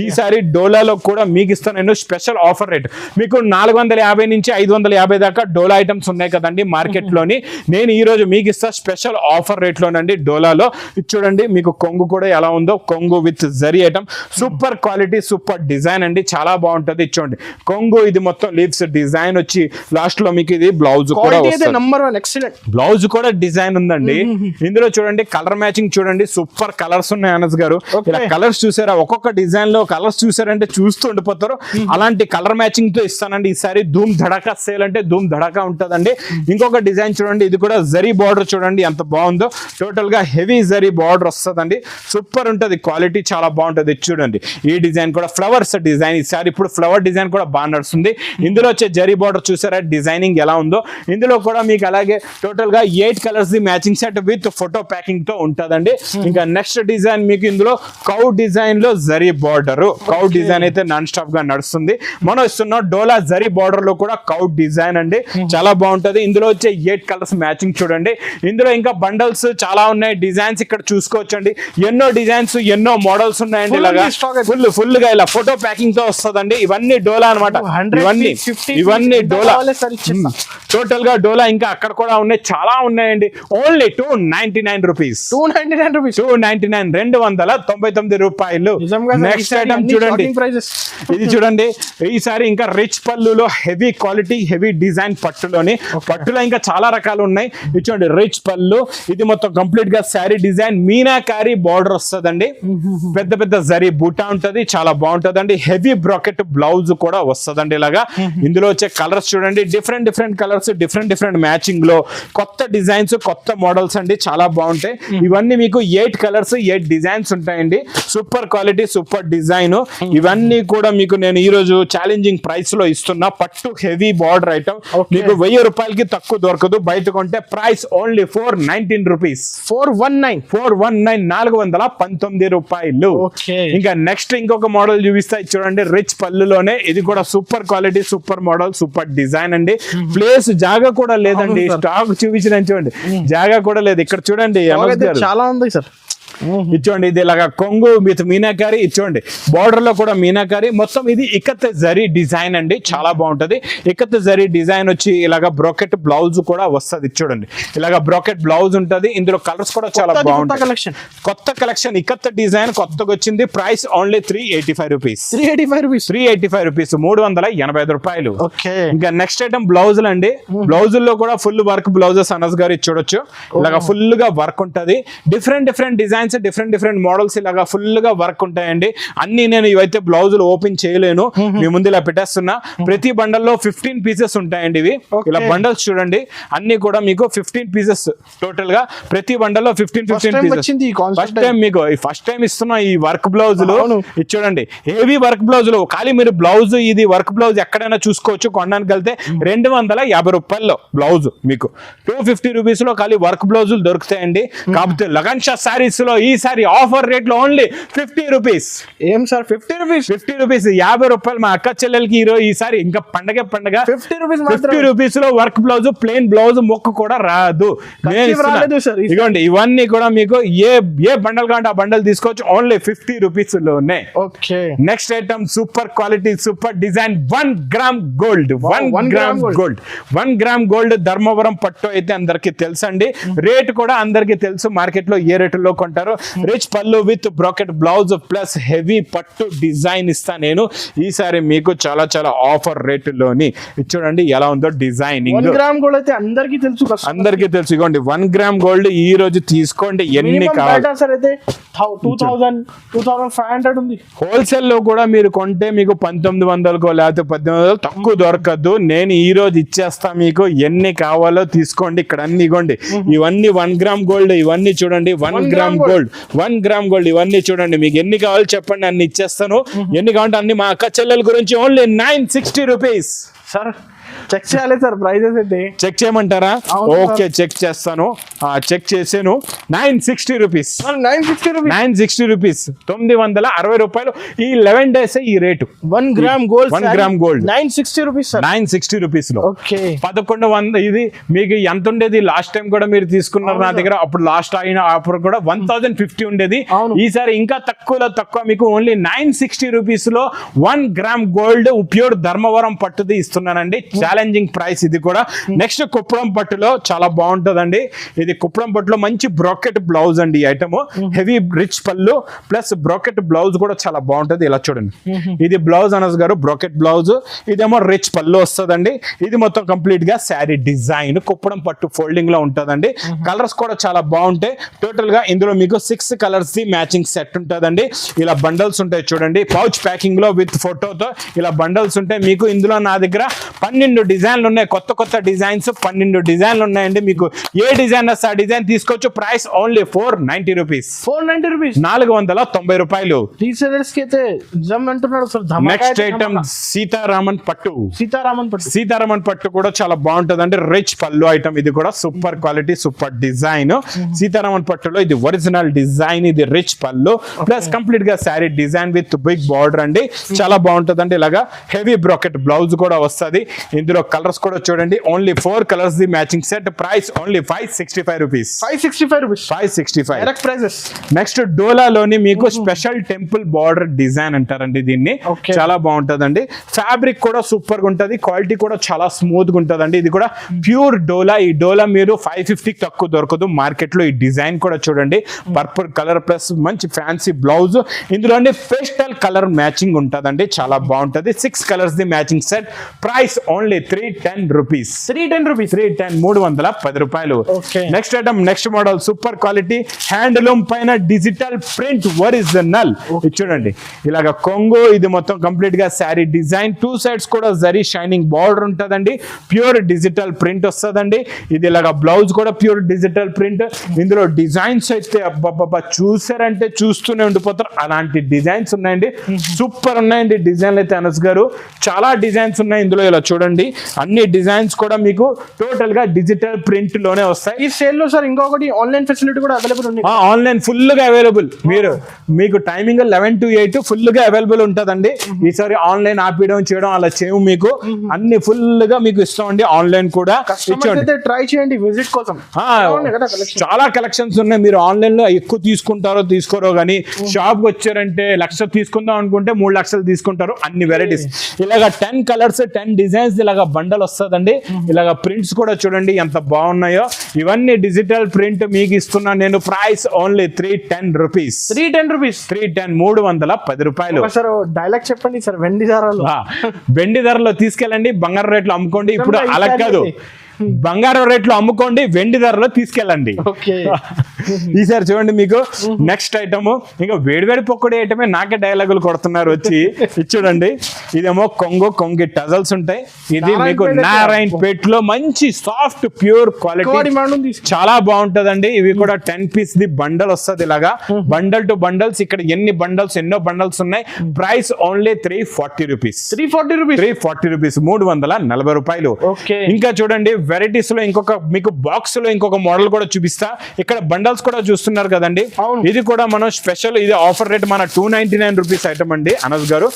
ఈసారి డోలాలో కూడా మీకు ఇస్తాను నేను స్పెషల్ ఆఫర్ రేట్. మీకు 450 నుంచి 550 దాకా డోలా ఐటమ్స్ ఉన్నాయి కదండి మార్కెట్ లోని. నేను ఈ రోజు మీకు ఇస్తా స్పెషల్ ఆఫర్ రేట్ లోనండి డోలాలో. ఇది చూడండి, మీకు కొంగు కూడా ఎలా ఉందో, కొంగు with zari item. Super quality, super design అండి. చాలా బాగుంటది. చూడండి కొంగు, ఇది మొత్తం లీవ్స్ డిజైన్ వచ్చి లాస్ట్ లో మీకు ఇది బ్లౌజ్ కూడా నంబర్ 1 ఎక్సలెంట్. బ్లౌజ్ కూడా డిజైన్ ఉందండి. ఇందులో చూడండి కలర్ మ్యాచింగ్ చూడండి, సూపర్ కలర్స్ ఉన్నాయి అనస్ గారు. ఇలా కలర్స్ చూసారా, ఒక్కొక్క డిజైన్ లో కలర్స్ చూసారంటే చూస్తూ ఉండిపోతారు. అలాంటి కలర్ మ్యాచింగ్ తో ఇస్తానండి ఈసారి. ధూమ్ ధడాకా సేల్ అంటే ధూమ్ ధడాకా ఉంటదండి. ఇంకొక డిజైన్ చూడండి, ఇది కూడా జరీ బార్డర్ చూడండి ఎంత బాగుందో. టోటల్ గా హెవీ జరీ బార్డర్ వస్తుందండి. సూపర్ ఉంటది, క్వాలిటీ చాలా బాగుంటది. చూడండి, ఈ డిజైన్ కూడా ఫ్లవర్స్ డిజైన్. ఈసారి ఇప్పుడు ఫ్లవర్ డిజైన్ కూడా బాగా నడుస్తుంది. ఇందులో వచ్చే జరీ బార్డర్ చూసారా, డిజైనింగ్ ఎలా ఉందో. ఇందులో కూడా మీకు అలాగే టోటల్ గా 8 colours the matching set with photo packing తో ఉంటదండి. ఇంకా నెక్స్ట్ డిజైన్ మీకు ఇందులో కౌ డిజైన్ లో జరీ బార్డర్. కౌ డిజైన్ అయితే నాన్ స్టాప్ గా నడుస్తుంది. మనం ఇస్తున్న డోలా జరీ బార్డర్ లో కూడా కౌ డిజైన్ అండి. చాలా బాగుంటది. ఇందులో వచ్చే 8 కలర్స్ మ్యాచింగ్ చూడండి. ఇందులో ఇంకా బండల్స్ చాలా ఉన్నాయి, డిజైన్స్ ఇక్కడ చూసుకోవచ్చండి. ఎన్నో డిజైన్స్, ఎన్నో మోడల్స్ ఉన్నాయండి. ఇలాగా ఫుల్ గా ఇలా ఫోటో ప్యాకింగ్ తో వస్తుందండి. ఇవన్నీ డోలా అనమాట. ఇవన్నీ డోలా. టోటల్ గా డోలా ఇంకా అక్కడ కూడా ఉన్నాయి, చాలా ఉన్నాయండి. ఓన్లీ 299 రూపీస్, 299 రూపీస్, 299 299 రూపాయలు. నెక్స్ట్ ఐటమ్ చూడండి, ఇది చూడండి. ఈసారి ఇంకా రిచ్ పళ్ళులో హెవీ క్వాలిటీ హెవీ డిజైన్ పట్టులోని, పట్టులో ఇంకా చాలా రకాలు ఉన్నాయి. ఇది చూడండి రిచ్ పళ్ళు, ఇది మొత్తం కంప్లీట్ గా శారీ డిజైన్ మీనాకారి బార్డర్ వస్తుందండి, పెద్ద పెద్ద జరీ బూటా ఉంటది, చాలా బాగుంటదండి. హెవీ బ్రాకెట్ బ్లౌజ్ కూడా వస్తుందండి. ఇలాగా ఇందులో వచ్చే కలర్స్ చూడండి, different different colours, different different matching లో కొత్త డిజైన్స్ కొత్త మోడల్స్ అండి, చాలా బాగుంటాయి. ఇవన్నీ మీకు 8 కలర్స్ 8 డిజైన్స్ ఉంటాయండి. Super quality super design. ఇవన్నీ కూడా మీకు నేను ఈ రోజు ఛాలెంజింగ్ ప్రైస్ లో ఇస్తున్నా. పట్టు హెవీ బార్డర్ ఐటమ్ మీకు 1000 రూపాయలకి తక్కువ దొరకదు. బయట కొంటే ప్రైస్ ఓన్లీ 419 రూపీస్, 419 419 రూపాయలు. ఇంకా నెక్స్ట్ ఇంకొక మోడల్ చూపిస్తా చూడండి, రిచ్ పళ్ళులోనే. ఇది కూడా super quality super model super design అండి. ప్లేస్ జాగా కూడా లేదండి, స్టాక్ చూపించిన చూడండి జాగా కూడా లేదు. ఇక్కడ చూడండి చాలా ఉంది సార్. ఇచ్చోండి ఇది ఇలాగా కొంగు విత్ మీనాకారి, ఇచ్చోండి బార్డర్ లో కూడా మీనాకారి. మొత్తం ఇది ఇకత్ జరీ డిజైన్ అండి, చాలా బాగుంటది. ఇకత్ జరీ డిజైన్ వచ్చి ఇలాగా బ్రోకెట్ బ్లౌజ్ కూడా వస్తుంది. చూడండి ఇలాగా బ్రోకెట్ బ్లౌజ్ ఉంటది. ఇందులో కలర్స్ కూడా చాలా బాగుంటాయి. కొత్త కలెక్షన్ ఇకత్ డిజైన్ కొత్తగా వచ్చింది. ప్రైస్ ఓన్లీ 385 రూపీస్, 385 రూపీస్, 385 రూపాయలు. ఇంకా నెక్స్ట్ ఐటమ్ బ్లౌజులు అండి. బ్లౌజుల్లో కూడా ఫుల్ వర్క్ బ్లౌజెస్ అనస్ గారు చూడొచ్చు. ఇలాగా ఫుల్ గా వర్క్ ఉంటది. Different different designs different different models ఇలాగా ఫుల్ గా వర్క్ ఉంటాయండి. అన్ని నేను ఇవైతే బ్లౌజులు ఓపెన్ చేయలేను, మీ ముందు ఇలా పెట్టేస్తున్నా. ప్రతి బండల్లో 15 పీసెస్ ఉంటాయండి. ఇవి ఇలా బండల్స్ చూడండి, అన్ని కూడా మీకు 15 పీసెస్ టోటల్ గా. ప్రతి బండల్లో 15 పీసెస్. ఫస్ట్ టైం మీకు ఫస్ట్ టైం ఇస్తున్నా ఈ వర్క్ బ్లౌజులు. ఇది చూడండి హెవీ వర్క్ బ్లౌజులు. ఖాళీ మీరు బ్లౌజ్ ఇది వర్క్ బ్లౌజ్ ఎక్కడైనా చూసుకోవచ్చు. కొనడానికి వెళ్తే 250 రూపాయల్లో బ్లౌజ్ మీకు 250 రూపీస్ లో ఖాళీ వర్క్ బ్లౌజులు దొరుకుతాయండి. కాకపోతే లగన్ షా సారీస్ లో ఈసారి ఆఫర్ రేట్ లో ఓన్లీ 50 రూపీస్. ఏం సార్ 50 రూపీస్? 50 రూపీస్, 50 రూపాయలు. మా అక్క చెల్లెలకి ఈసారి ఇంకా పండగ 50 రూపీస్ లో వర్క్ బ్లౌజ్ ప్లెయిన్ బ్లౌజ్ మొక్కు కూడా రాదు. ఇదిగోండి ఇవన్నీ కూడా మీకు ఏ బండల్ కావాలంటే ఆ బండల్ తీసుకోవచ్చు. ఓన్లీ 50 రూపీస్ లోనే. Next item super quality super design 1 gram gold. 1 gram gold, 1 gram gold Dharmavaram పట్టు అయితే అందరికి తెలుసు అండి. రేట్ కూడా అందరికి తెలుసు, మార్కెట్ లో ఏ రేటులో కొంటారు. రిచ్ పళ్ళు with bracket blouse plus heavy పట్టు డిజైన్ ఇస్తా నేను ఈసారి మీకు చాలా చాలా ఆఫర్ రేటులోని. చూడండి ఎలా ఉందో డిజైనింగ్. 1 గ్రామ్ గోల్డ్ అయితే అందరికీ తెలుసు, అందరికీ తెలుసు. ఇగోండి 1 గ్రామ్ గోల్డ్ ఈ రోజు తీసుకోండి. ఎన్ని కావాలి 2500 ఉంది. హోల్సేల్ లో కూడా మీరు కొంటే మీకు 1900కో లేకపోతే 1800 తక్కువ దొరకదు. నేను ఈ రోజు ఇచ్చేస్తా మీకు. ఎన్ని కావాలో తీసుకోండి. ఇక్కడ అన్ని ఇగోండి ఇవన్నీ 1 గ్రామ్ గోల్డ్. ఇవన్నీ చూడండి 1 గ్రామ్ గోల్డ్, 1 గ్రామ్ గోల్డ్. ఇవన్నీ చూడండి మీకు ఎన్ని కావాలో చెప్పండి, అన్ని ఇచ్చేస్తాను. ఎన్ని కావాలంటే అన్ని. మా అక్క చెల్లెల గురించి ఓన్లీ 960 రూపీస్. సార్ చెక్ చేయాలి సార్, ప్రైజెస్ అయితే చెక్ చేయమంటారా? ఓకే చెక్ చేస్తాను. చెక్ చేసాను. 960 రూపీస్, 960 రూపీస్, 960 రూపాయలు. ఈ 11 డేస్ ఈ rate. 1 gram gold, 1 gram gold 960 rupees, 960 rupees లో. ఓకే 1100. ఇది మీకు ఎంత ఉండేది లాస్ట్ టైం కూడా మీరు తీసుకున్నారు నా దగ్గర. అప్పుడు లాస్ట్ అయిన ఆఫర్ కూడా 1050 ఉండేది. ఈసారి ఇంకా తక్కువ మీకు ఓన్లీ 960 రూపీస్ లో 1 గ్రామ్ గోల్డ్ ప్యూర్ ధర్మవరం పట్టుది ఇస్తున్నానండి. ఛాలెంజింగ్ ప్రైస్ ఇది కూడా. నెక్స్ట్ కుప్పడం పట్టులో చాలా బాగుంటదండి. ఇది కుప్పడం పట్టులో మంచి బ్రాకెట్ బ్లౌజ్ అండి. ఈ item heavy rich pallu plus bracket blouse కూడా చాలా బాగుంటది. ఇలా చూడండి ఇది బ్లౌజ్ అనస్ గారు బ్రాకెట్ బ్లౌజ్. ఇదేమో రిచ్ పళ్ళు వస్తుందండి. ఇది మొత్తం కంప్లీట్ గా శారీ డిజైన్ కుప్పడం పట్టు ఫోల్డింగ్ లో ఉంటదండి. కలర్స్ కూడా చాలా బాగుంటాయి. టోటల్ గా ఇందులో మీకు 6 కలర్స్ ది మ్యాచింగ్ సెట్ ఉంటదండి. ఇలా బండల్స్ ఉంటాయి చూడండి, పౌచ్ ప్యాకింగ్ లో విత్ ఫోటోతో ఇలా బండల్స్ ఉంటాయి. మీకు ఇందులో నా దగ్గర 12 డిజైన్లు ఉన్నాయి. కొత్త డిజైన్స్ 12 డిజైన్లు ఉన్నాయండి. మీకు ఏ డిజైన్ వస్తే ఆ డిజైన్ తీసుకోవచ్చు. ప్రైస్ ఓన్లీ 490 రూపీస్, 490 రూపాయలు. నెక్స్ట్ ఐటమ్ సీతారామన్ పట్టు. సీతారామన్ పట్టు కూడా చాలా బాగుంటదండి. రిచ్ పళ్ళు ఐటమ్. ఇది కూడా super quality super design. Seetharaman పట్టులో ఇది ఒరిజినల్ డిజైన్. ఇది రిచ్ పళ్ళు ప్లస్ కంప్లీట్ గా sari design with big border అండి. చాలా బాగుంటదండి. ఇలాగా హెవీ బ్రాకెట్ బ్లౌజ్ కూడా వస్తుంది. ఇందులో ఇందులో కలర్స్ కూడా చూడండి, only 4 colours the matching set, price only 565 rupees. 565 rupees. 565 direct prices. Next డోలాలోని మీకు స్పెషల్ టెంపుల్ బార్డర్ డిజైన్ అంటారండి దీన్ని. చాలా బాగుంటదండి. ఫ్యాబ్రిక్ కూడా సూపర్ గా ఉంటది, క్వాలిటీ కూడా చాలా స్మూత్ గా ఉంటదండి. ఇది కూడా ప్యూర్ డోలా. ఈ డోలా మీరు 550 తక్కువ దొరకదు మార్కెట్ లో. ఈ డిజైన్ కూడా చూడండి, పర్పుల్ కలర్ ప్లస్ మంచి ఫ్యాన్సీ బ్లౌజ్. ఇందులో పేస్టల్ కలర్ మ్యాచింగ్ ఉంటదండి, చాలా బాగుంటది. 6 colours the matching set, price only 310 rupees. 310 రూపాయలు. Next item, next model, super quality handloom పైన డిజిటల్ ప్రింట్ ఒరిజినల్. చూడండి ఇలాగ కొంగు, ఇది మొత్తం కంప్లీట్ గా శారీ డిజైన్, 2 సైడ్స్ కూడా జరీ షైనింగ్ బార్డర్ ఉంటదండి. ప్యూర్ డిజిటల్ ప్రింట్ వస్తుందండి. ఇది ఇలాగ బ్లౌజ్ కూడా ప్యూర్ డిజిటల్ ప్రింట్. ఇందులో డిజైన్స్ అయితే అబ్బబ్బబ్బా చూసారంటే చూస్తూనే ఉండిపోతారు, అలాంటి డిజైన్స్ ఉన్నాయండి. సూపర్ ఉన్నాయండి డిజైన్లు అయితే అనస్ గారు. చాలా డిజైన్స్ ఉన్నాయి ఇందులో. ఇలా చూడండి అన్ని డిజైన్స్ కూడా మీకు టోటల్ గా డిజిటల్ ప్రింట్ లోనే వస్తాయి. ఈ సేల్ లో సార్ ఇంకొకటి ఆన్లైన్ ఫెసిలిటీ కూడా అవైలబుల్ ఉంది. ఆన్లైన్ ఫుల్ గా అవైలబుల్. మీకు టైమింగ్ 11 to 8 ఫుల్ గా అవైలబుల్ ఉంటదండి. ఈసారి ఆన్లైన్ ఆపేయడం చేయడం అలా చేయము, మీకు అన్ని ఫుల్ గా మీకు ఇస్తామండి. ఆన్లైన్ కూడా ట్రై చేయండి విజిట్ కోసం. చాలా కలెక్షన్స్ ఉన్నాయి. మీరు ఆన్లైన్ లో ఎక్కువ తీసుకుంటారో తీసుకోరో కానీ షాప్ కి వచ్చారంటే 1,00,000 తీసుకుందాం అనుకుంటే 3 లక్షలు తీసుకుంటారు. అన్ని వెరైటీస్ ఇలాగా 10 కలర్స్ 10 డిజైన్స్ ఇలాగా బండల్ వస్తుందండి. ఇలాగా ప్రింట్స్ కూడా చూడండి ఎంత బాగున్నాయో. ఇవన్నీ డిజిటల్ ప్రింట్ మీకు ఇస్తున్నాను నేను. Price only 310 rupees. 310 రూపాయలు. సార్ డైలాగ్ చెప్పండి సార్. వెండి ధరలో తీసుకెళ్ళండి, బంగారు రేట్లు అమ్ముకోండి. ఇప్పుడు అలా కాదు, బంగారం రేట్లు అమ్ముకోండి, వెండి ధరలో తీసుకెళ్ళండి. ఈసారి చూడండి మీకు నెక్స్ట్ ఐటమ్, ఇంకా వేడివేడి పొక్కడి ఐటమే నాకే డైలాగులు కొడుతున్నారు వచ్చి. ఇది చూడండి, ఇదేమో కొంగి టజల్స్ ఉంటాయి. ఇది మీకు నారాయణ పేట్ లో మంచి సాఫ్ట్ ప్యూర్ క్వాలిటీ, చాలా బాగుంటదండి. ఇవి కూడా 10 పీస్ ది బండల్ వస్తుంది. ఇలాగా బండల్ టు బండల్స్. ఇక్కడ ఎన్నో బండల్స్ ఉన్నాయి. Price only 340 rupees. 340 రూపీస్, 340 రూపాయలు. ఇంకా చూడండి వెరైటీస్ లో ఇంకొక మీకు బాక్స్ లో ఇంకొక మోడల్ కూడా చూపిస్తా. ఇక్కడ బండల్స్ కూడా చూస్తున్నారు కదండి. ఇది కూడా మనం స్పెషల్, ఇది ఆఫర్ రేట్ మన 299 రూపీస్ ఐటమ్ అండి అనస్ గారు.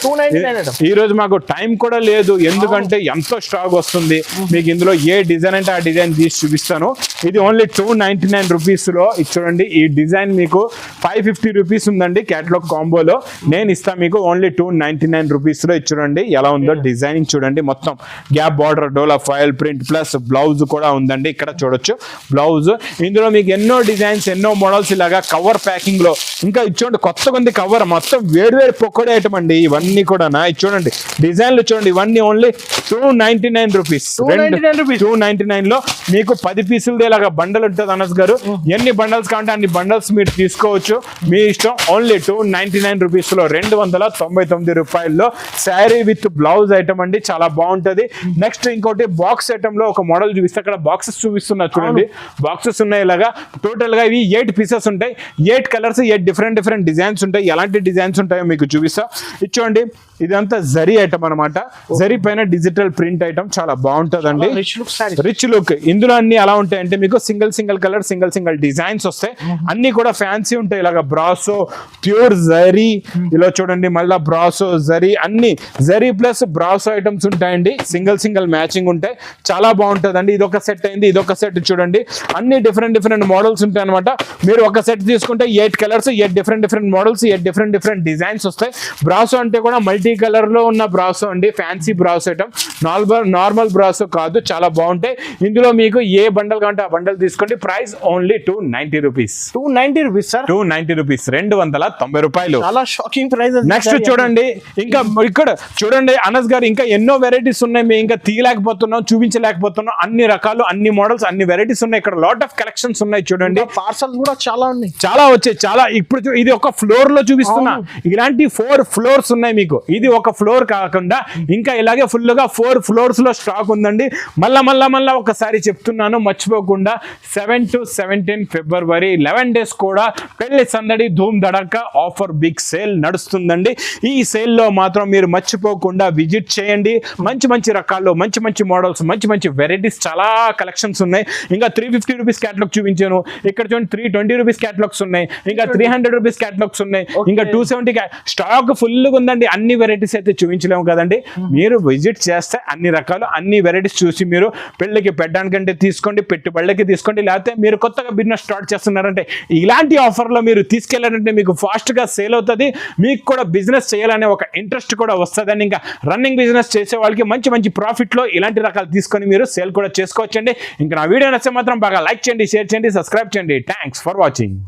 ఈ రోజు మాకు టైం కూడా లేదు, ఎందుకంటే ఎంతో స్టాక్ వస్తుంది. మీకు ఇందులో ఏ డిజైన్ అంటే ఆ డిజైన్ తీసి చూపిస్తాను. ఇది ఓన్లీ 299 రూపీస్ లో. ఇది చూడండి, ఈ డిజైన్ మీకు 550 రూపీస్ ఉందండి క్యాటలాగ్ కాంబోలో. నేను ఇస్తా మీకు ఓన్లీ 299 రూపీస్ లో. ఇది చూడండి ఎలా ఉందో డిజైనింగ్ చూడండి. మొత్తం గ్యాప్ బార్డర్, డోలా ఫాయిల్ ప్రింట్ ప్లస్ బ్లౌజ్ కూడా ఉందండి. ఇక్కడ చూడొచ్చు బ్లౌజ్. ఇందులో మీకు ఎన్నో డిజైన్స్, ఎన్నో మోడల్స్ ఇలాగా కవర్ ప్యాకింగ్ లో. ఇంకా ఇచ్చోండి కొత్తగా ఉంది కవర్, మొత్తం వేడివేడి పొక్కడే ఐటమ్ అండి ఇవన్నీ కూడా. ఇది చూడండి డిజైన్లు చూడండి, ఇవన్నీ ఓన్లీ 299 రూపీస్. 299 లో మీకు 10 పీసులది ఇలాగా బండల్ ఉంటుంది అనస్ గారు. ఎన్ని బండల్స్ కావాలంటే అన్ని బండల్స్ మీరు తీసుకోవచ్చు, మీ ఇష్టం. ఓన్లీ 299 రూపీస్ లో 299 రూపాయల్లో శారీ విత్ బ్లౌజ్ ఐటమ్ అండి, చాలా బాగుంటది. నెక్స్ట్ ఇంకోటి బాక్స్ ఐటమ్ లో ఒక మోడల్ చూపిస్తే, అక్కడ బాక్సెస్ చూపిస్తున్నా చూడండి. బాక్సెస్ ఉన్నాయి ఇలాగా. టోటల్ గా ఇవి 8 పీసెస్ ఉంటాయి, 8 కలర్స్, 8 డిఫరెంట్ డిజైన్స్ ఉంటాయి. ఎలాంటి డిజైన్స్ ఉంటాయో మీకు చూపిస్తా. ఇచ్చోండి ఇదంతా జరీ ఐటమ్ అనమాట. జరీ పైన డిజిటల్ ప్రింట్ ఐటమ్, చాలా బాగుంటదండి. Rich look. ఇందులో అన్ని ఎలా ఉంటాయంటే మీకు సింగిల్ కలర్, సింగిల్ డిజైన్స్ వస్తాయి. అన్ని కూడా ఫ్యాన్సీ ఉంటాయి. ఇలాగా బ్రాసో, ప్యూర్ జరీ, ఇలా చూడండి మళ్ళా బ్రాసో జరీ, అన్ని జరీ ప్లస్ బ్రాసో ఐటమ్స్ ఉంటాయండి. సింగిల్ మ్యాచింగ్ ఉంటాయి, చాలా బాగుంటదండి. ఇదొక సెట్ అయింది, ఇదొక సెట్ చూడండి. అన్ని డిఫరెంట్ మోడల్స్ ఉంటాయి అనమాట. మీరు ఒక సెట్ తీసుకుంటే 8 colours, 8 different models, 8 different designs వస్తాయి. బ్రాసో అంటే కూడా మల్టీ కలర్ లో ఉన్న బ్రాసో అండి, fancy brasso item, normal brasso కాదు, చాలా బాగుంటాయి. ఇందులో మీకు ఏ బండల్ కావాలంటే ఆ బండల్ తీసుకోండి. Price only 290 rupees. 290 rupees sir. 290 rupees, 290 రూపాయలు. చాలా షాకింగ్ ప్రైస్. నెక్స్ట్ చూడండి, ఇంకా ఇక్కడ చూడండి అనస్ గారు, ఇంకా ఎన్నో వెరైటీస్ ఉన్నాయి. మేము ఇంకా తీయలేకపోతున్నాం, చూపించలేకపోతున్నాం. అన్ని రకాలు, అన్ని మోడల్స్, అన్ని వెరైటీస్ ఉన్నాయి. ఇక్కడ లాట్ ఆఫ్ కలెక్షన్స్ ఉన్నాయి చూడండి. పార్సల్ కూడా చాలా ఉన్నాయి, చాలా వచ్చాయి. చాలా ఇప్పుడు ఇది ఒక ఫ్లోర్ లో చూపిస్తున్నా. ఇలాంటి 4 ఫ్లోర్స్ ఉన్నాయి మీకు. ఇది ఒక ఫ్లోర్ కాకుండా ఇంకా ఇలాగే ఫుల్ గా 4 ఫ్లోర్స్ లో స్టాక్ ఉందండి. మళ్ళా ఒకసారి చెప్తున్నాను మర్చిపోకుండా, 7 to 17 ఫిబ్రవరి 11 days కూడా పెళ్లి దీపావళి సందడి ధూమ్ ధడక ఆఫర్ బిగ్ సేల్ నడుస్తుందండి. ఈ సేల్లో మాత్రం మీరు మర్చిపోకుండా విజిట్ చేయండి. మంచి మంచి రకాల్లో మంచి మంచి మోడల్స్, మంచి మంచి వెరైటీస్, చాలా కలెక్షన్స్ ఉన్నాయి. ఇంకా 350 రూపీస్ క్యాటలాగ్ చూపించాను. ఇక్కడ చూడండి 320 రూపీస్ క్యాటలాగ్స్ ఉన్నాయి. ఇంకా 300 రూపీస్ క్యాటలాగ్స్ ఉన్నాయి. ఇంకా 270 స్టాక్ ఫుల్గా ఉందండి. అన్ని వెరైటీస్ అయితే చూపించలేము కదండి. మీరు విజిట్ చేస్తే అన్ని రకాలు అన్ని వెరైటీస్ చూసి మీరు పెళ్ళికి పెట్టడానికంటే తీసుకోండి, పెట్టుబడులకి తీసుకోండి, లేకపోతే మీరు కొత్తగా బిజినెస్ స్టార్ట్ చేస్తున్నారంటే ఇలాంటి ఆఫర్లో మీరు తీసుకెళ్లారంటే మీకు ఫాస్ట్గా సేల్ అవుతుంది. మీకు కూడా బిజినెస్ చేయాలనే ఒక ఇంట్రెస్ట్ కూడా వస్తుందండి. ఇంకా రన్నింగ్ బిజినెస్ చేసే వాళ్ళకి మంచి మంచి ప్రాఫిట్లో ఇలాంటి రకాలు తీసుకొని మీరు సేల్ కూడా చేసుకోవచ్చండి. ఇంకా నా వీడియో నచ్చితే మాత్రం బాగా లైక్ చేయండి, షేర్ చేయండి, సబ్స్క్రైబ్ చేయండి. Thanks for watching.